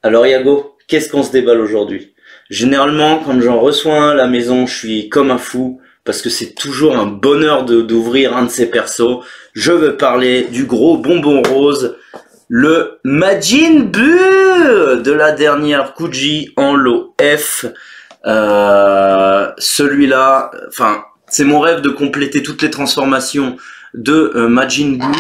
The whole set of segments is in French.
Alors Yago, qu'est-ce qu'on se déballe aujourd'hui? Généralement, quand j'en reçois un à la maison, je suis comme un fou parce que c'est toujours un bonheur d'ouvrir un de ces persos. Je veux parler du gros bonbon rose, le Majin Buu de la dernière Kuji en lot F. Celui-là, enfin, c'est mon rêve de compléter toutes les transformations de Majin Buu.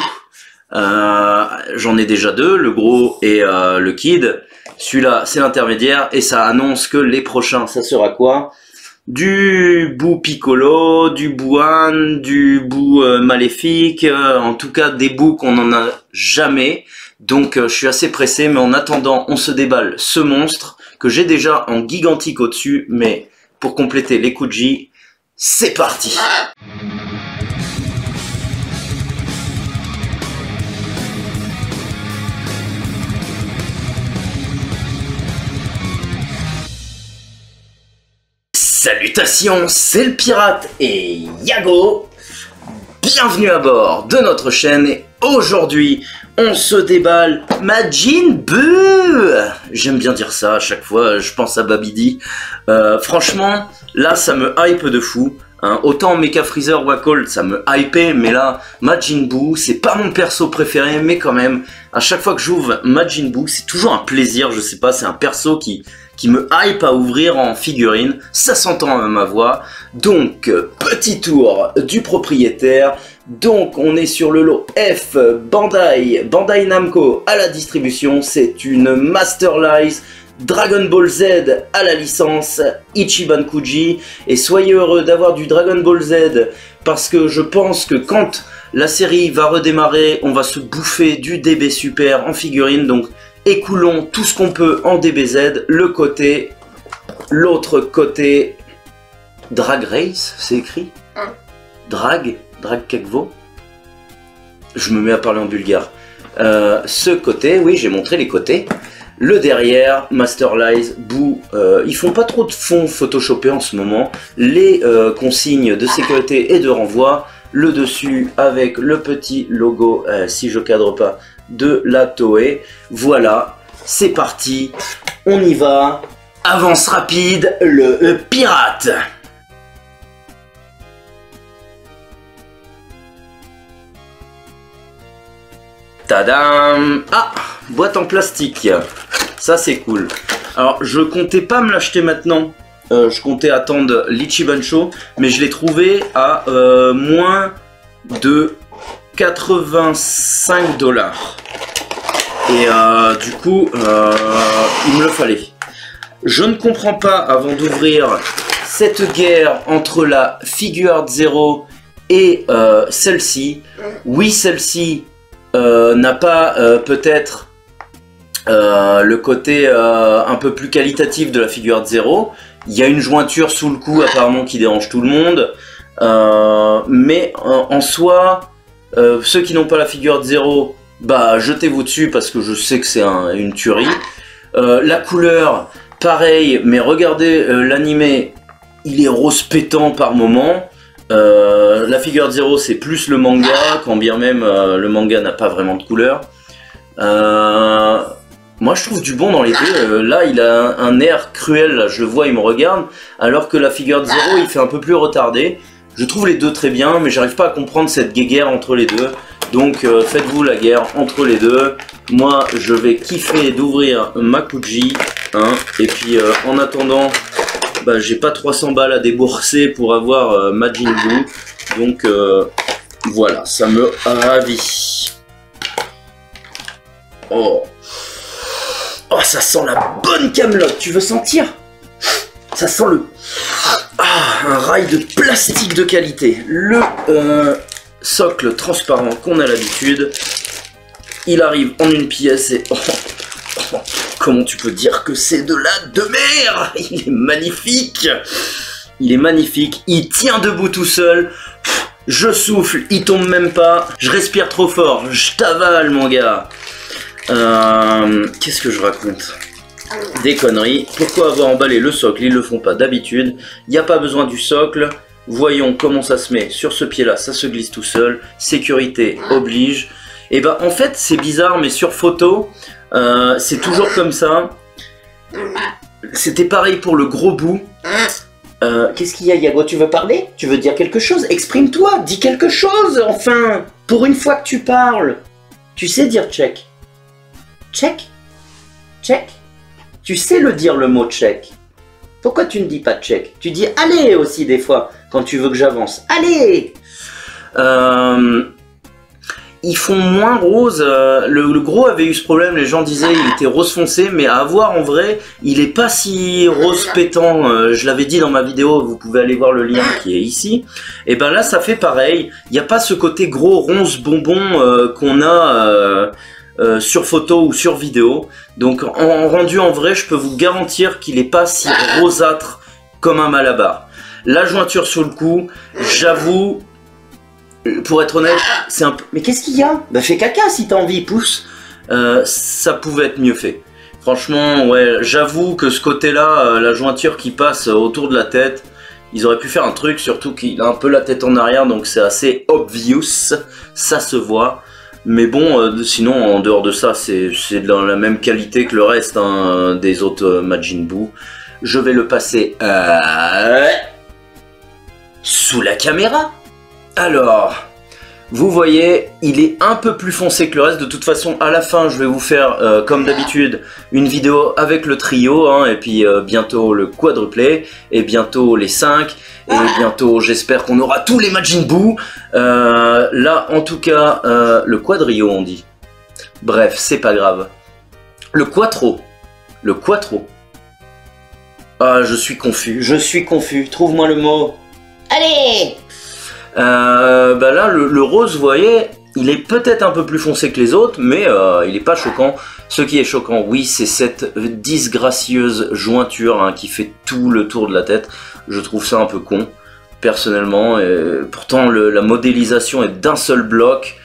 J'en ai déjà deux, le gros et le kid. Celui-là, c'est l'intermédiaire et ça annonce que les prochains, ça sera quoi? Du Buu Piccolo, du Bouan, du Buu maléfique, en tout cas des Buu qu'on n'en a jamais. Donc je suis assez pressé, mais en attendant, on se déballe ce monstre que j'ai déjà en gigantique au-dessus, mais pour compléter les Kuji, c'est parti! Salutations, c'est le pirate et Yago. Bienvenue à bord de notre chaîne et aujourd'hui on se déballe Majin Buu. J'aime bien dire ça à chaque fois, je pense à Babidi. Franchement, là ça me hype de fou. Hein. Autant Mecha Freezer Wacold ça me hypait, mais là Majin Buu c'est pas mon perso préféré, mais quand même à chaque fois que j'ouvre Majin Buu c'est toujours un plaisir. Je sais pas, c'est un perso qui me hype à ouvrir en figurine, ça s'entend à ma voix. Donc, petit tour du propriétaire. Donc, on est sur le lot F, Bandai Namco à la distribution. C'est une Masterlize Dragon Ball Z à la licence Ichiban Kuji. Et soyez heureux d'avoir du Dragon Ball Z parce que je pense que quand la série va redémarrer, on va se bouffer du DB Super en figurine. Donc, écoulons tout ce qu'on peut en DBZ, l'autre côté, Drag Race, c'est écrit Drag Kekvo. Je me mets à parler en bulgare. Ce côté, oui, j'ai montré les côtés. Le derrière, Masterlize, Buu, ils font pas trop de fonds photoshopés en ce moment. Les consignes de sécurité et de renvoi. Le dessus avec le petit logo, si je cadre pas, de la Toei. Voilà, c'est parti, on y va. Avance rapide, le pirate. Tadam! Ah, boîte en plastique. Ça c'est cool. Alors je comptais pas me l'acheter maintenant. Je comptais attendre l'Ichiban Show, mais je l'ai trouvé à moins de 85 $. Et du coup, il me le fallait. Je ne comprends pas, avant d'ouvrir cette guerre entre la Figuarts Zero et celle-ci. Oui, celle-ci n'a pas peut-être le côté un peu plus qualitatif de la Figuarts Zero. Il y a une jointure sous le cou apparemment qui dérange tout le monde. Mais en soi, ceux qui n'ont pas la Figuarts Zero, bah jetez-vous dessus parce que je sais que c'est une tuerie. La couleur, pareil, mais regardez l'animé, il est rose pétant par moment. La Figuarts Zero c'est plus le manga, quand bien même le manga n'a pas vraiment de couleur. Moi je trouve du bon dans les deux. Là il a un air cruel, là, je le vois, il me regarde, alors que la Figuarts Zero il fait un peu plus retardé. Je trouve les deux très bien, mais j'arrive pas à comprendre cette guéguerre entre les deux. Donc faites-vous la guerre entre les deux. Moi je vais kiffer d'ouvrir ma Kuji. Hein, et puis en attendant, bah, j'ai pas 300 balles à débourser pour avoir Majin Buu. Donc voilà, ça me ravit. Oh. Oh, ça sent la bonne camelote, tu veux sentir? Ça sent un rail de plastique de qualité. Le socle transparent qu'on a l'habitude. Il arrive en une pièce et... comment tu peux dire que c'est de la demeure? Il est magnifique. Il est magnifique. Il tient debout tout seul. Je souffle, il tombe même pas. Je respire trop fort. Je t'avale, mon gars. Qu'est-ce que je raconte? Des conneries. Pourquoi avoir emballé le socle? Ils le font pas d'habitude. Il n'y a pas besoin du socle. Voyons comment ça se met sur ce pied là, ça se glisse tout seul. Sécurité oblige. Et bah en fait c'est bizarre, mais sur photo c'est toujours comme ça. C'était pareil pour le gros bout. Qu'est-ce qu'il y a, Yago? Tu veux parler? Tu veux dire quelque chose? Exprime-toi, dis quelque chose, enfin. Pour une fois que tu parles. Tu sais dire check? Check? Check? Tu sais le dire, le mot check? Pourquoi tu ne dis pas check? Tu dis allez aussi des fois, quand tu veux que j'avance. Allez! Ils font moins rose. Le gros avait eu ce problème, les gens disaient il était rose foncé, mais à voir en vrai, il est pas si rose pétant. Je l'avais dit dans ma vidéo, vous pouvez aller voir le lien qui est ici. Et ben là, ça fait pareil. Il n'y a pas ce côté gros ronce bonbon qu'on a sur photo ou sur vidéo. Donc en rendu en vrai, je peux vous garantir qu'il n'est pas si rosâtre comme un Malabar. La jointure sur le cou, j'avoue. Pour être honnête, c'est un peu... Mais qu'est-ce qu'il y a? Bah fais caca si t'as envie, pousse. Ça pouvait être mieux fait. Franchement, ouais, j'avoue que ce côté-là, la jointure qui passe autour de la tête, ils auraient pu faire un truc, surtout qu'il a un peu la tête en arrière, donc c'est assez obvious, ça se voit. Mais bon, sinon, en dehors de ça, c'est de la même qualité que le reste hein, des autres Majin Buu. Je vais le passer sous la caméra. Alors, vous voyez, il est un peu plus foncé que le reste. De toute façon, à la fin, je vais vous faire, comme d'habitude, une vidéo avec le trio, hein, et puis bientôt le quadruplé, et bientôt les 5, et bientôt, j'espère qu'on aura tous les Majin Buu. Là, en tout cas, le quadrio, on dit. Bref, c'est pas grave. Le quattro. Le quattro. Ah, je suis confus. Trouve-moi le mot. Allez! Bah là le rose, vous voyez, il est peut-être un peu plus foncé que les autres, mais il est pas choquant. Ce qui est choquant, oui, c'est cette disgracieuse jointure hein, qui fait tout le tour de la tête. Je trouve ça un peu con, personnellement, et pourtant la modélisation est d'un seul bloc.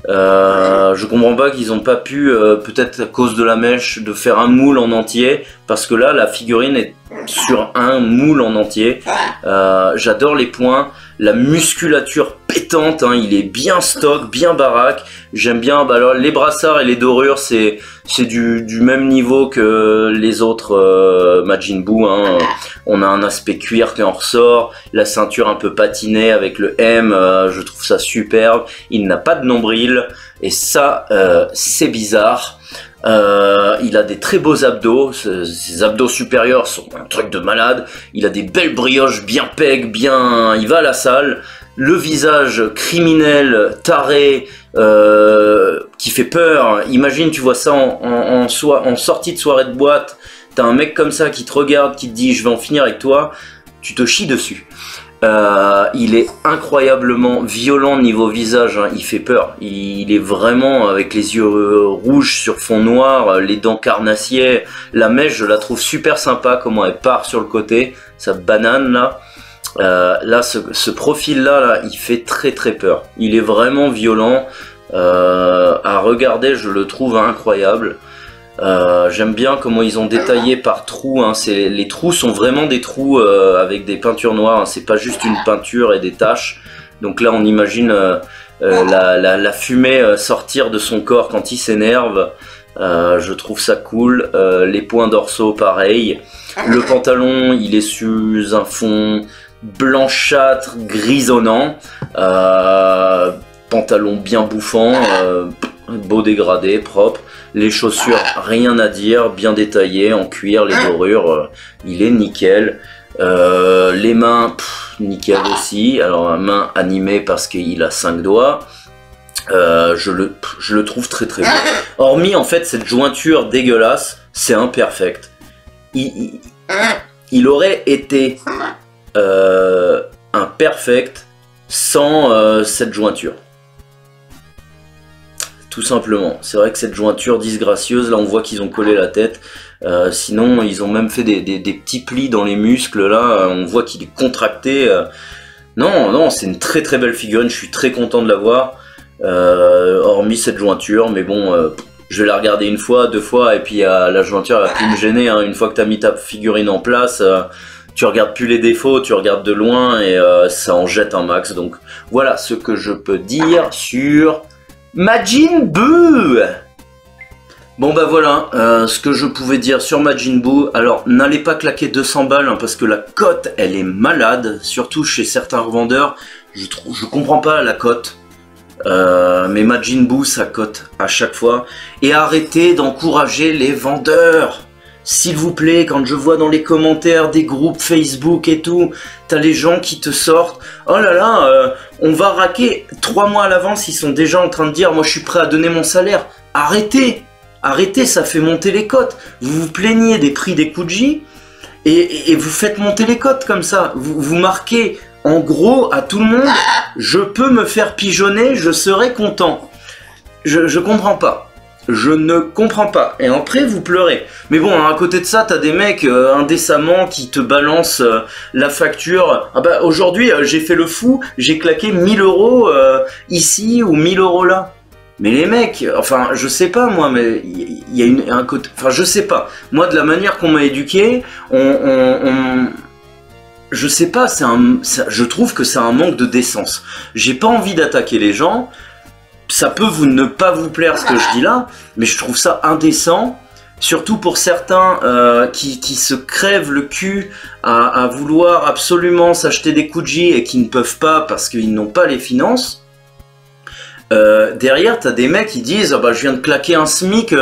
Je comprends pas qu'ils ont pas pu, peut-être à cause de la mèche, de faire un moule en entier, parce que là la figurine est sur un moule en entier. J'adore les points, la musculature pétante, hein, il est bien stock, bien baraque. J'aime bien, bah alors, les brassards et les dorures, c'est du même niveau que les autres Majin Buu. Hein. On a un aspect cuir qui en ressort, la ceinture un peu patinée avec le M, je trouve ça superbe. Il n'a pas de nombril, et ça, c'est bizarre. Il a des très beaux abdos, ses abdos supérieurs sont un truc de malade, il a des belles brioches bien peg, bien... il va à la salle, le visage criminel, taré, qui fait peur. Imagine, tu vois ça en sortie de soirée de boîte, t'as un mec comme ça qui te regarde, qui te dit je vais en finir avec toi, tu te chies dessus. Il est incroyablement violent niveau visage, hein, il fait peur, il est vraiment avec les yeux rouges sur fond noir, les dents carnassiers, la mèche je la trouve super sympa, comment elle part sur le côté, sa banane là, là ce profil là, il fait très peur, il est vraiment violent, à regarder je le trouve incroyable. J'aime bien comment ils ont détaillé par trous, hein. Les trous sont vraiment des trous avec des peintures noires, hein. C'est pas juste une peinture et des taches. Donc là on imagine la fumée sortir de son corps quand il s'énerve. Je trouve ça cool. Les points dorsaux pareil. Le pantalon il est sous un fond blanchâtre grisonnant. Pantalon bien bouffant, beau dégradé, propre. Les chaussures, rien à dire, bien détaillées, en cuir, les dorures, il est nickel. Les mains, nickel aussi. Alors, la main animée parce qu'il a 5 doigts. Je le trouve très beau. Hormis, en fait, cette jointure dégueulasse, c'est imperfect. Il aurait été imperfect sans cette jointure. Tout simplement, c'est vrai que cette jointure disgracieuse, là on voit qu'ils ont collé la tête, sinon ils ont même fait des petits plis dans les muscles, là on voit qu'il est contracté. Non, c'est une très belle figurine, je suis très content de l'avoir, hormis cette jointure, mais bon, je vais la regarder une fois, 2 fois, et puis la jointure elle va plus me gêner, hein. Une fois que tu as mis ta figurine en place, tu regardes plus les défauts, tu regardes de loin, et ça en jette un max, donc voilà ce que je peux dire sur... Majin Buu. Bon bah voilà, ce que je pouvais dire sur Majin Buu. Alors n'allez pas claquer 200 balles hein, parce que la cote elle est malade, surtout chez certains revendeurs. Je comprends pas la cote. Mais Majin Buu ça cote à chaque fois. Et arrêtez d'encourager les vendeurs. S'il vous plaît, quand je vois dans les commentaires des groupes Facebook et tout, t'as les gens qui te sortent « Oh là là, on va raquer 3 mois à l'avance, ils sont déjà en train de dire « Moi je suis prêt à donner mon salaire ». Arrêtez, arrêtez, ça fait monter les cotes. Vous vous plaignez des prix des Kuji et vous faites monter les cotes comme ça. Vous marquez en gros à tout le monde « Je peux me faire pigeonner, je serai content ». Je comprends pas. Je ne comprends pas. Et après, vous pleurez. Mais bon, à côté de ça, t'as des mecs indécemment qui te balancent la facture. Ah bah, aujourd'hui, j'ai fait le fou, j'ai claqué 1000 euros ici ou 1000 euros là. Mais les mecs, enfin, je sais pas moi, mais il y a un côté... Enfin, je sais pas. Moi, de la manière qu'on m'a éduqué, je sais pas, je trouve que c'est un manque de décence. J'ai pas envie d'attaquer les gens. Ça peut ne pas vous plaire ce que je dis là, mais je trouve ça indécent, surtout pour certains qui se crèvent le cul à vouloir absolument s'acheter des Kuji et qui ne peuvent pas parce qu'ils n'ont pas les finances. Derrière, t'as des mecs qui disent « Ah bah je viens de claquer un SMIC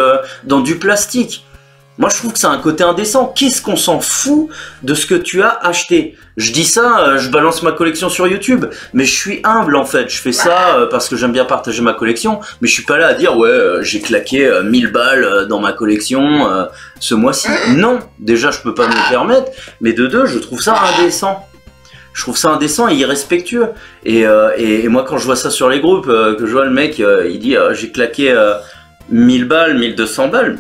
dans du plastique ». Moi je trouve que c'est un côté indécent. Qu'est-ce qu'on s'en fout de ce que tu as acheté? Je dis ça, je balance ma collection sur YouTube, mais je suis humble en fait. Je fais ça parce que j'aime bien partager ma collection, mais je suis pas là à dire ouais j'ai claqué 1000 balles dans ma collection ce mois-ci. Non, déjà je peux pas me le permettre, mais de deux je trouve ça indécent. Je trouve ça indécent et irrespectueux. Et moi quand je vois ça sur les groupes, que je vois le mec il dit j'ai claqué 1000 balles, 1200 balles.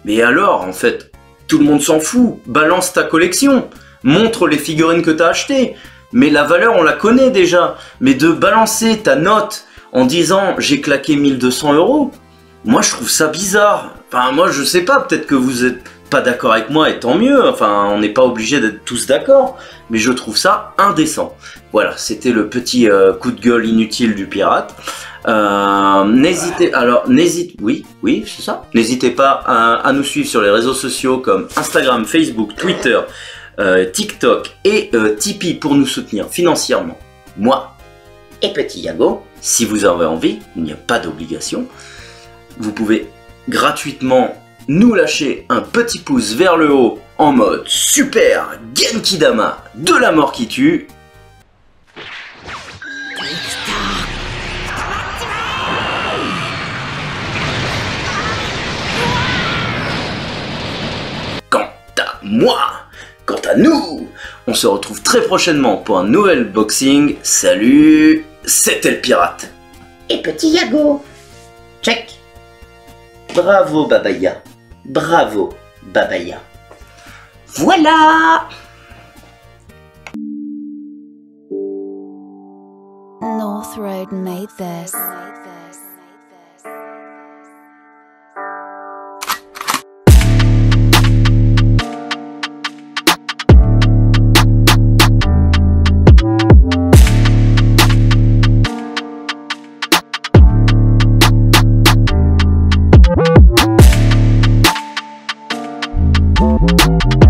Mais alors, en fait, tout le monde s'en fout. Balance ta collection. Montre les figurines que tu as achetées. Mais la valeur, on la connaît déjà. Mais de balancer ta note en disant « j'ai claqué 1200 euros », moi, je trouve ça bizarre. Enfin, moi, je sais pas, peut-être que vous êtes pas d'accord avec moi, et tant mieux. Enfin, on n'est pas obligé d'être tous d'accord. Mais je trouve ça indécent. Voilà, c'était le petit coup de gueule inutile du pirate. Oui, c'est ça. N'hésitez pas à nous suivre sur les réseaux sociaux comme Instagram, Facebook, Twitter, TikTok et Tipeee pour nous soutenir financièrement. Moi et Petit Yago, si vous avez envie, il n'y a pas d'obligation. Vous pouvez gratuitement nous lâcher un petit pouce vers le haut en mode super Genkidama de la mort qui tue. Quant à nous, on se retrouve très prochainement pour un nouvel boxing. Salut, c'était le pirate. Et Petit Yago. Check. Bravo Babaya. Bravo Babaya. Voilà. North Road made this. Thank you.